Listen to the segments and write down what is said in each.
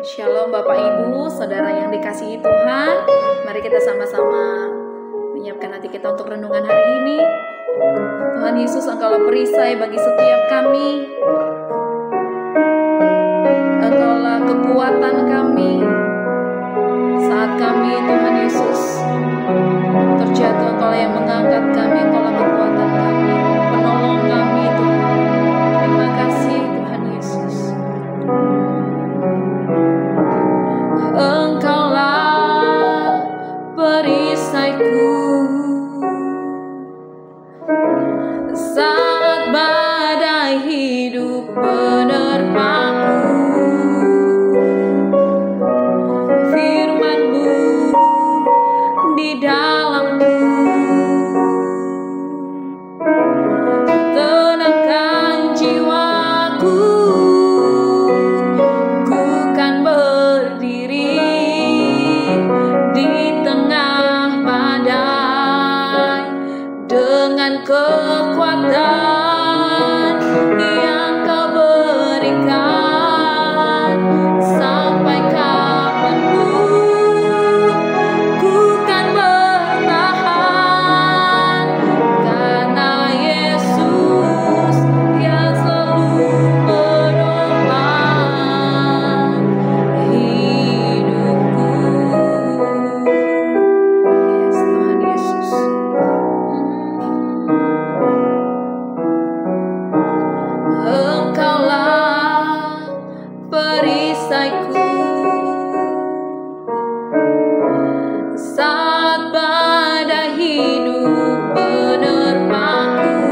Shalom Bapak Ibu, Saudara yang dikasihi Tuhan. Mari kita sama-sama menyiapkan hati kita untuk renungan hari ini. Tuhan Yesus, Engkaulah perisai bagi setiap kami. Engkaulah kekuatan kami saat kami, Tuhan Yesus, terjatuh. Engkaulah yang mengangkat kami, Engkaulah kekuatan kami, penolong kami, Tuhan. Terima kasih Tuhan Yesus. Engkaulah perisaiku saat badai hidup menerpaku. Firman-Mu di dalamku tenangkan jiwaku. Ku kan berdiri di tengah badai dengan kekuatan yang Kau berikan. Sampai kapanpun ku kan bertahan, karena Yesus yang selalu menopang hidupku. Yes, Tuhan Yesus. Engkaulah perisaiku saat badai hidup menerpaku.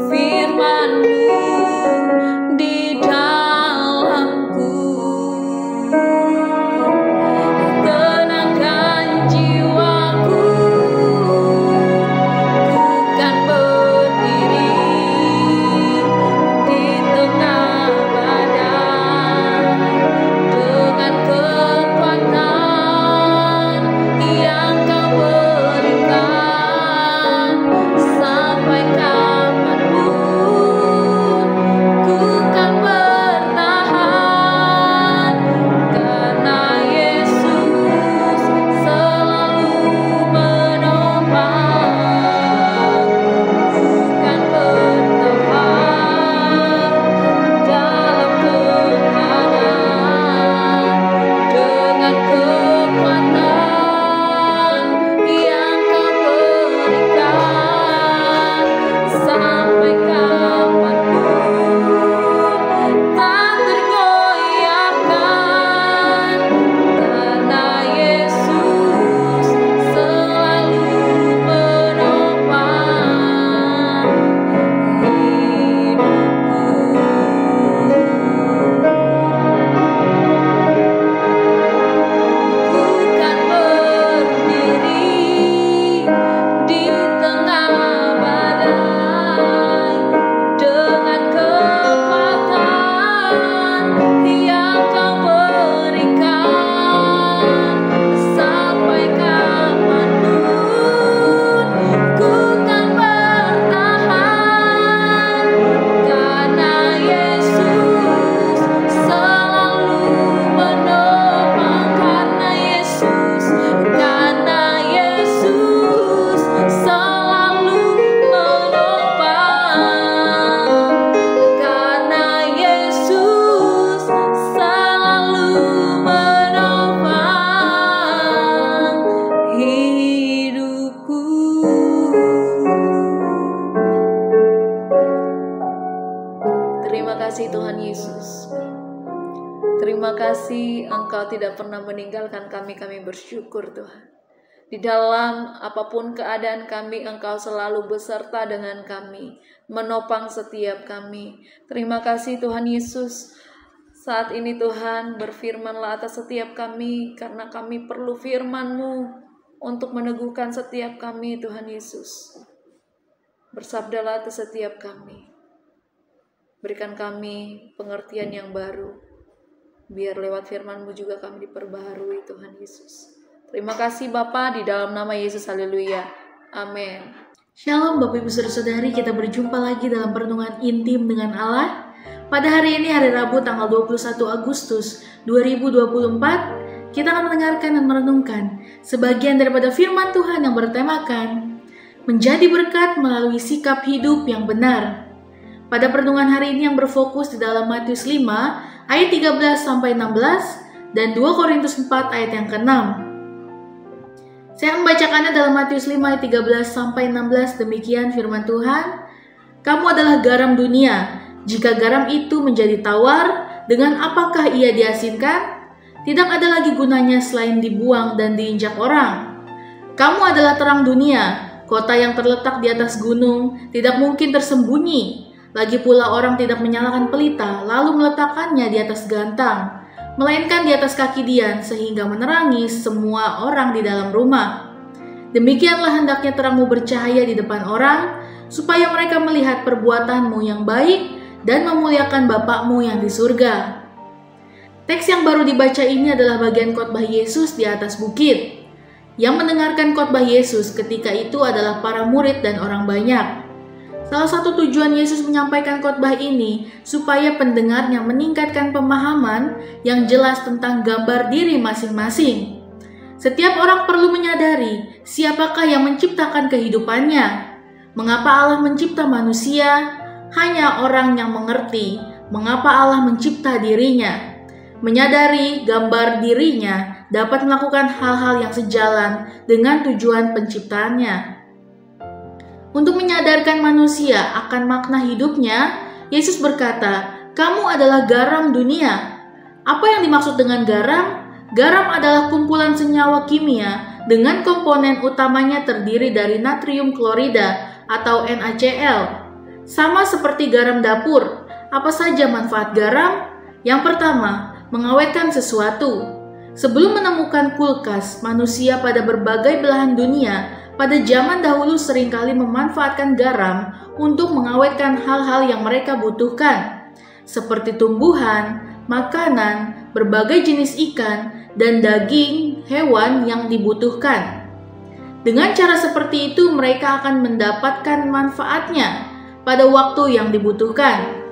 Firman-Mu di dalamku tenangkan jiwaku. Ku kan berdiri di tengah badai dengan kekuatan yang Kau berikan. Sampai kapanpun ku kan bertahan, karena Yesus selalu menopang. Ku kan bertahan dalam keadaan dengan kekuatan yang Kau berikan. Sampai kapanpun tak tergoyahkan, karena Yesus selalu menopang hidupku. Ku kan berdiri di tengah badai dengan kekuatan yang Kau berikan. Sampai kapanpun ku kan bertahan, karena Yesus selalu menopang. Karena Yesus selalu menopang. Karena Yesus selalu menopang hidupku. Terima kasih Tuhan Yesus. Terima kasih Engkau tidak pernah meninggalkan kami. Kami bersyukur Tuhan. Di dalam apapun keadaan kami, Engkau selalu beserta dengan kami, menopang setiap kami. Terima kasih Tuhan Yesus. Saat ini Tuhan, berfirman-Lah atas setiap kami, karena kami perlu firman-Mu untuk meneguhkan setiap kami. Tuhan Yesus, bersabdalah atas setiap kami. Berikan kami pengertian yang baru, biar lewat firman-Mu juga kami diperbaharui. Tuhan Yesus, terima kasih Bapa, di dalam nama Yesus. Haleluya. Amin. Shalom Bapak Ibu Saudara-saudari, kita berjumpa lagi dalam pertemuan intim dengan Allah. Pada hari ini, hari Rabu tanggal 21 Agustus 2024, kita akan mendengarkan dan merenungkan sebagian daripada firman Tuhan yang bertemakan menjadi berkat melalui sikap hidup yang benar. Pada perenungan hari ini yang berfokus di dalam Matius 5 ayat 13-16 dan 2 Korintus 4 ayat yang ke-6. Saya membacakannya dalam Matius 5 ayat 13-16. Demikian firman Tuhan. Kamu adalah garam dunia. Jika garam itu menjadi tawar, dengan apakah ia diasinkan? Tidak ada lagi gunanya selain dibuang dan diinjak orang. Kamu adalah terang dunia. Kota yang terletak di atas gunung tidak mungkin tersembunyi. Lagi pula orang tidak menyalakan pelita lalu meletakkannya di atas gantang, melainkan di atas kaki dian sehingga menerangi semua orang di dalam rumah. Demikianlah hendaknya terangmu bercahaya di depan orang, supaya mereka melihat perbuatanmu yang baik dan memuliakan Bapakmu yang di surga. Teks yang baru dibaca ini adalah bagian khotbah Yesus di atas bukit. Yang mendengarkan khotbah Yesus ketika itu adalah para murid dan orang banyak. Salah satu tujuan Yesus menyampaikan khotbah ini supaya pendengarnya meningkatkan pemahaman yang jelas tentang gambar diri masing-masing. Setiap orang perlu menyadari siapakah yang menciptakan kehidupannya. Mengapa Allah mencipta manusia? Hanya orang yang mengerti mengapa Allah mencipta dirinya. Menyadari gambar dirinya dapat melakukan hal-hal yang sejalan dengan tujuan penciptaannya. Untuk menyadarkan manusia akan makna hidupnya, Yesus berkata, "Kamu adalah garam dunia." Apa yang dimaksud dengan garam? Garam adalah kumpulan senyawa kimia dengan komponen utamanya terdiri dari natrium klorida atau NaCl. Sama seperti garam dapur, apa saja manfaat garam? Yang pertama, mengawetkan sesuatu. Sebelum menemukan kulkas, manusia pada berbagai belahan dunia pada zaman dahulu seringkali memanfaatkan garam untuk mengawetkan hal-hal yang mereka butuhkan, seperti tumbuhan, makanan, berbagai jenis ikan, dan daging hewan yang dibutuhkan. Dengan cara seperti itu, mereka akan mendapatkan manfaatnya pada waktu yang dibutuhkan.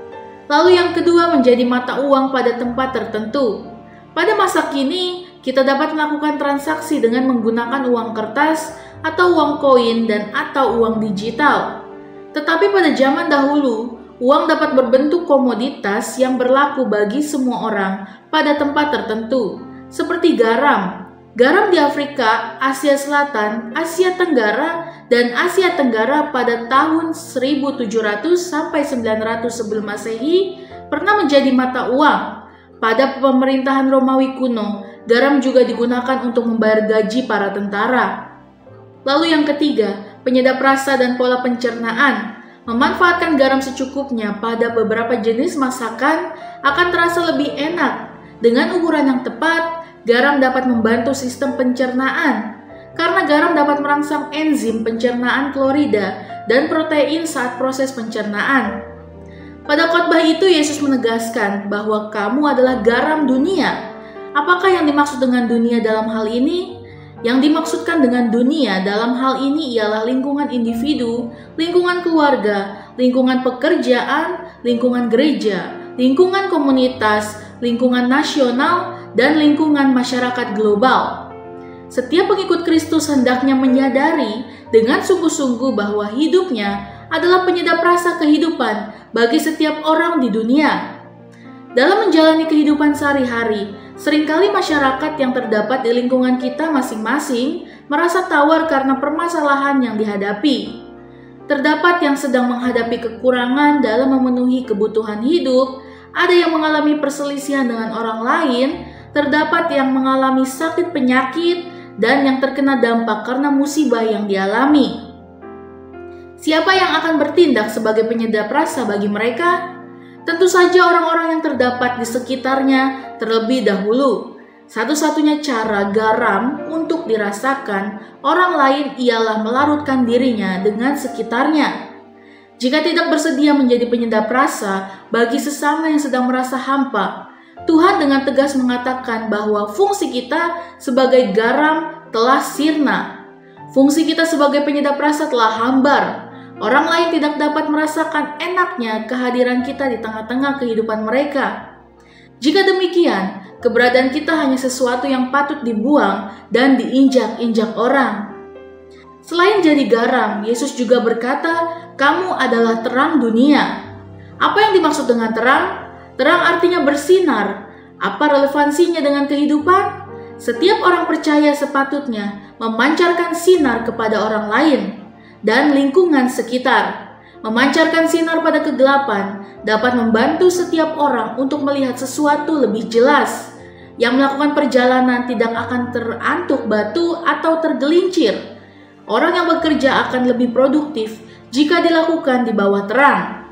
Lalu yang kedua menjadi mata uang pada tempat tertentu. Pada masa kini, kita dapat melakukan transaksi dengan menggunakan uang kertas atau uang koin dan atau uang digital. Tetapi pada zaman dahulu, uang dapat berbentuk komoditas yang berlaku bagi semua orang pada tempat tertentu, seperti garam. Garam di Afrika, Asia Selatan, Asia Tenggara, dan Asia Tenggara pada tahun 1700 sampai 900 sebelum Masehi pernah menjadi mata uang. Pada pemerintahan Romawi kuno, garam juga digunakan untuk membayar gaji para tentara. Lalu yang ketiga, penyedap rasa dan pola pencernaan. Memanfaatkan garam secukupnya pada beberapa jenis masakan akan terasa lebih enak. Dengan ukuran yang tepat, garam dapat membantu sistem pencernaan, karena garam dapat merangsang enzim pencernaan klorida dan protein saat proses pencernaan. Pada khotbah itu Yesus menegaskan bahwa kamu adalah garam dunia. Apakah yang dimaksud dengan dunia dalam hal ini? Yang dimaksudkan dengan dunia dalam hal ini ialah lingkungan individu, lingkungan keluarga, lingkungan pekerjaan, lingkungan gereja, lingkungan komunitas, lingkungan nasional, dan lingkungan masyarakat global. Setiap pengikut Kristus hendaknya menyadari dengan sungguh-sungguh bahwa hidupnya adalah penyedap rasa kehidupan bagi setiap orang di dunia. Dalam menjalani kehidupan sehari-hari, seringkali masyarakat yang terdapat di lingkungan kita masing-masing merasa tawar karena permasalahan yang dihadapi. Terdapat yang sedang menghadapi kekurangan dalam memenuhi kebutuhan hidup, ada yang mengalami perselisihan dengan orang lain, terdapat yang mengalami sakit penyakit, dan yang terkena dampak karena musibah yang dialami. Siapa yang akan bertindak sebagai penyedap rasa bagi mereka? Tentu saja orang-orang yang terdapat di sekitarnya terlebih dahulu. Satu-satunya cara garam untuk dirasakan orang lain ialah melarutkan dirinya dengan sekitarnya. Jika tidak bersedia menjadi penyedap rasa bagi sesama yang sedang merasa hampa, Tuhan dengan tegas mengatakan bahwa fungsi kita sebagai garam telah sirna. Fungsi kita sebagai penyedap rasa telah hambar. Orang lain tidak dapat merasakan enaknya kehadiran kita di tengah-tengah kehidupan mereka. Jika demikian, keberadaan kita hanya sesuatu yang patut dibuang dan diinjak-injak orang. Selain jadi garam, Yesus juga berkata, "Kamu adalah terang dunia." Apa yang dimaksud dengan terang? Terang artinya bersinar. Apa relevansinya dengan kehidupan? Setiap orang percaya sepatutnya memancarkan sinar kepada orang lain dan lingkungan sekitar. Memancarkan sinar pada kegelapan dapat membantu setiap orang untuk melihat sesuatu lebih jelas. Yang melakukan perjalanan tidak akan terantuk batu atau tergelincir. Orang yang bekerja akan lebih produktif jika dilakukan di bawah terang.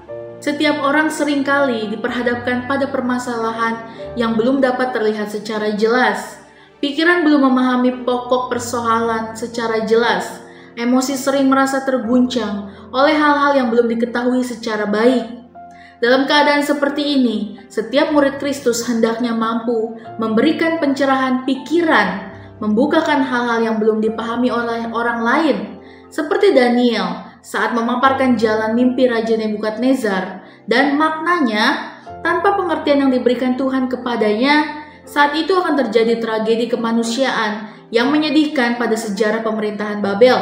Setiap orang seringkali diperhadapkan pada permasalahan yang belum dapat terlihat secara jelas. Pikiran belum memahami pokok persoalan secara jelas. Emosi sering merasa terguncang oleh hal-hal yang belum diketahui secara baik. Dalam keadaan seperti ini, setiap murid Kristus hendaknya mampu memberikan pencerahan pikiran, membukakan hal-hal yang belum dipahami oleh orang lain, seperti Daniel saat memaparkan jalan mimpi Raja Nebukadnezar dan maknanya tanpa pengertian yang diberikan Tuhan kepadanya. Saat itu akan terjadi tragedi kemanusiaan yang menyedihkan pada sejarah pemerintahan Babel.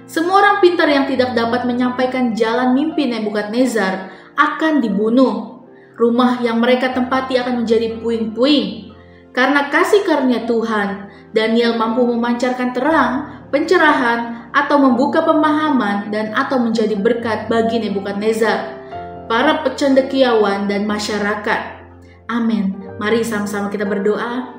Semua orang pintar yang tidak dapat menyampaikan jalan mimpi Nebukadnezar akan dibunuh. Rumah yang mereka tempati akan menjadi puing-puing. Karena kasih karunia Tuhan, Daniel mampu memancarkan terang, pencerahan, atau membuka pemahaman dan atau menjadi berkat bagi Nebukadnezar, para pecendekiawan dan masyarakat. Amin. Mari sama-sama kita berdoa.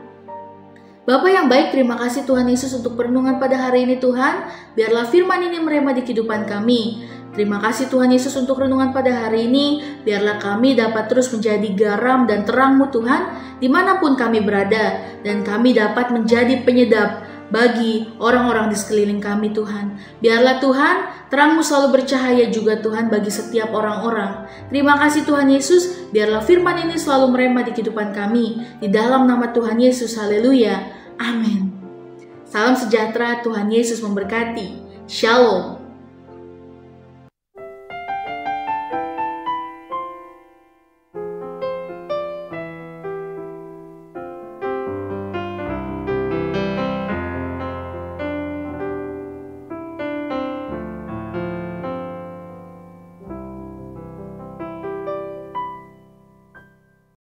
Bapa yang baik, terima kasih Tuhan Yesus untuk perenungan pada hari ini Tuhan. Biarlah firman ini merema di kehidupan kami. Terima kasih Tuhan Yesus untuk renungan pada hari ini. Biarlah kami dapat terus menjadi garam dan terang-Mu Tuhan, dimanapun kami berada. Dan kami dapat menjadi penyedap bagi orang-orang di sekeliling kami Tuhan. Biarlah Tuhan, terang-Mu selalu bercahaya juga Tuhan bagi setiap orang-orang. Terima kasih Tuhan Yesus, biarlah firman ini selalu merema di kehidupan kami. Di dalam nama Tuhan Yesus, haleluya. Amin. Salam sejahtera, Tuhan Yesus memberkati. Shalom.